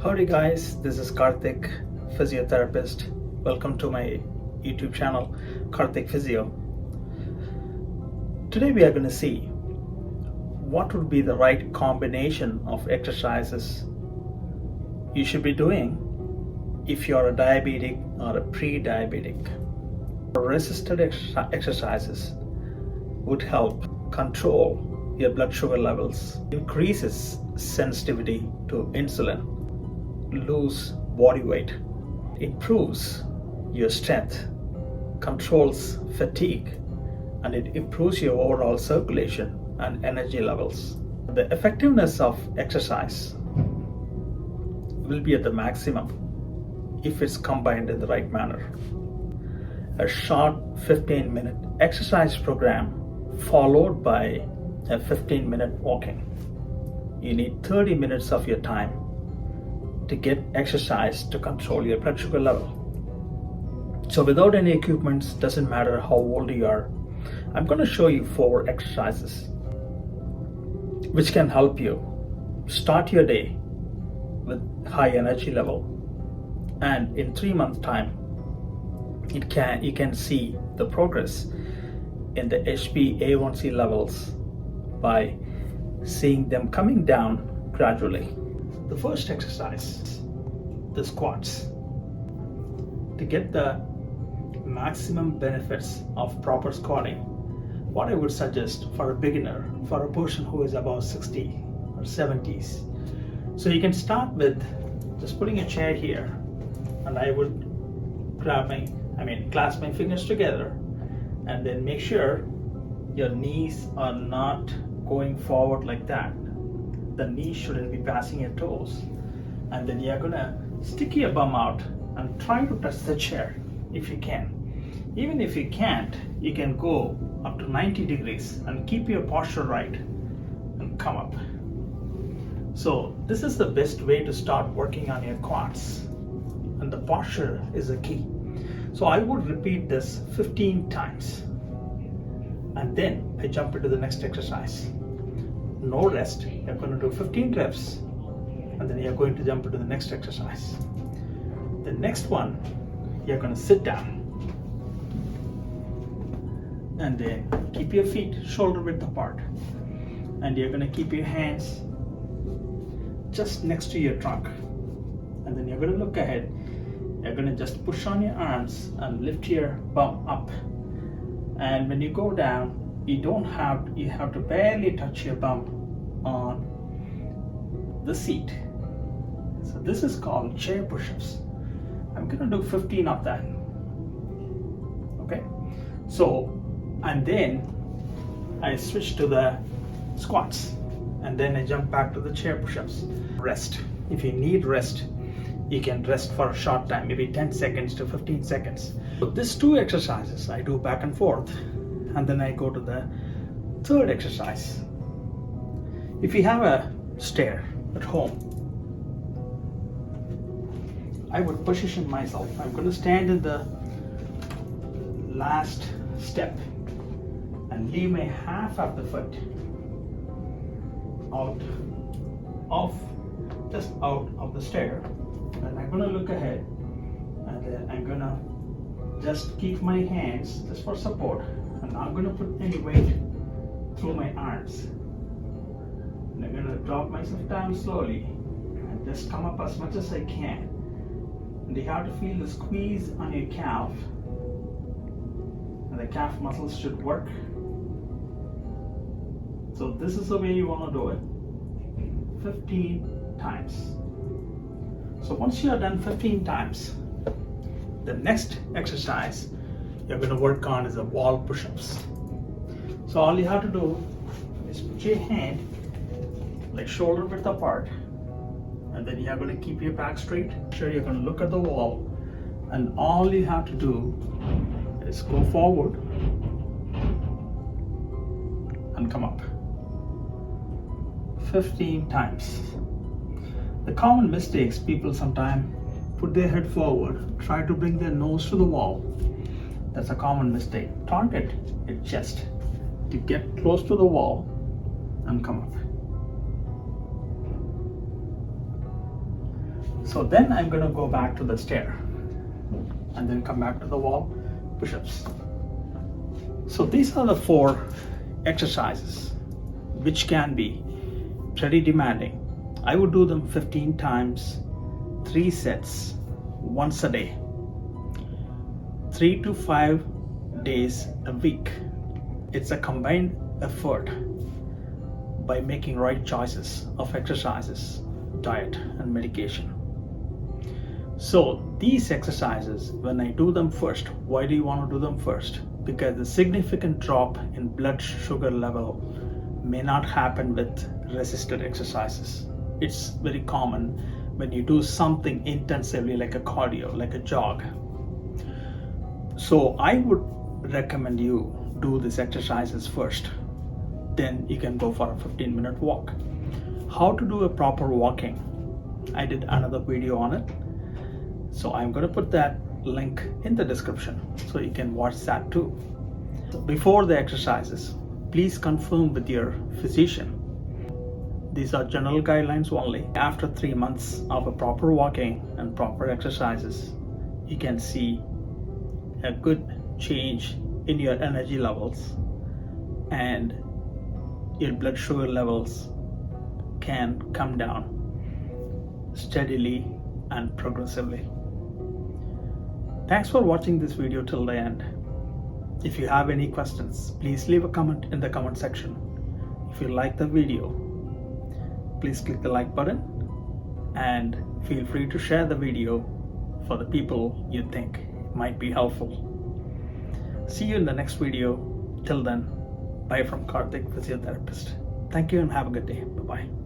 Howdy guys, this is Karthik, physiotherapist. Welcome to my YouTube channel, Karthik Physio. Today we are going to see what would be the right combination of exercises you should be doing if you're a diabetic or a pre-diabetic. Resisted exercises would help control your blood sugar levels, increases sensitivity to insulin, lose body weight, improves your strength, controls fatigue, and it improves your overall circulation and energy levels. The effectiveness of exercise will be at the maximum if it's combined in the right manner. A short 15-minute exercise program followed by a 15-minute walking. You need 30 minutes of your time to get exercise to control your blood sugar level. So without any equipment, doesn't matter how old you are, I'm going to show you 4 exercises which can help you start your day with high energy level, and in 3 months time you can see the progress in the HbA1c levels by seeing them coming down gradually. The first exercise, the squats. To get the maximum benefits of proper squatting, what I would suggest for a beginner, for a person who is above 60 or 70s, so you can start with just putting a chair here, and I would clasp my fingers together, and then make sure your knees are not going forward like that. The knees shouldn't be passing your toes, and then you're gonna stick your bum out and try to touch the chair if you can. Even if you can't, you can go up to 90 degrees and keep your posture right and come up. So this is the best way to start working on your quads, and the posture is the key. So I would repeat this 15 times, and then I jump into the next exercise. No rest. You're going to do 15 reps, and then you're going to jump into the next exercise. The next one, you're going to sit down, and then keep your feet shoulder width apart, and you're going to keep your hands just next to your trunk, and then you're going to look ahead. You're going to just push on your arms and lift your bum up, and when you go down, you have to barely touch your bum on the seat. So this is called chair push-ups. I'm going to do 15 of that. Okay, so and then I switch to the squats, and then I jump back to the chair push-ups. Rest. If you need rest, you can rest for a short time, maybe 10 seconds to 15 seconds. So these 2 exercises I do back and forth, and then I go to the third exercise. If you have a stair at home, I would position myself. I'm going to stand in the last step and leave my half of the foot out of the stair, and I'm going to look ahead, and then I'm going to just keep my hands just for support. I'm not going to put any weight through my arms, and I'm going to drop myself down slowly and just come up as much as I can. And you have to feel the squeeze on your calf, and the calf muscles should work. So this is the way you want to do it, 15 times. So once you are done 15 times, the next exercise you're going to work on is the wall push-ups. So all you have to do is put your hand like shoulder width apart, and then you're going to keep your back straight. Sure, you're going to look at the wall, and all you have to do is go forward and come up 15 times. The common mistakes, people sometimes put their head forward, try to bring their nose to the wall. That's a common mistake. Target your chest to get close to the wall and come up. So then I'm going to go back to the stair and then come back to the wall push-ups. So these are the 4 exercises which can be pretty demanding. I would do them 15 times, 3 sets, once a day, 3 to 5 days a week. It's a combined effort by making right choices of exercises, diet, and medication. So these exercises, when I do them first, why do you want to do them first? Because the significant drop in blood sugar level may not happen with resisted exercises. It's very common when you do something intensively like a cardio, like a jog. So I would recommend you do these exercises first. Then you can go for a 15-minute walk. How to do a proper walking, I did another video on it. So I'm going to put that link in the description so you can watch that too. Before the exercises, please confirm with your physician. These are general guidelines only. After 3 months of a proper walking and proper exercises, you can see a good change in your energy levels, and your blood sugar levels can come down steadily and progressively. Thanks for watching this video till the end. If you have any questions, please leave a comment in the comment section. If you like the video, please click the like button and feel free to share the video for the people you think might be helpful. See you in the next video. Till then, bye from Karthik, physiotherapist. Thank you and have a good day. Bye-bye.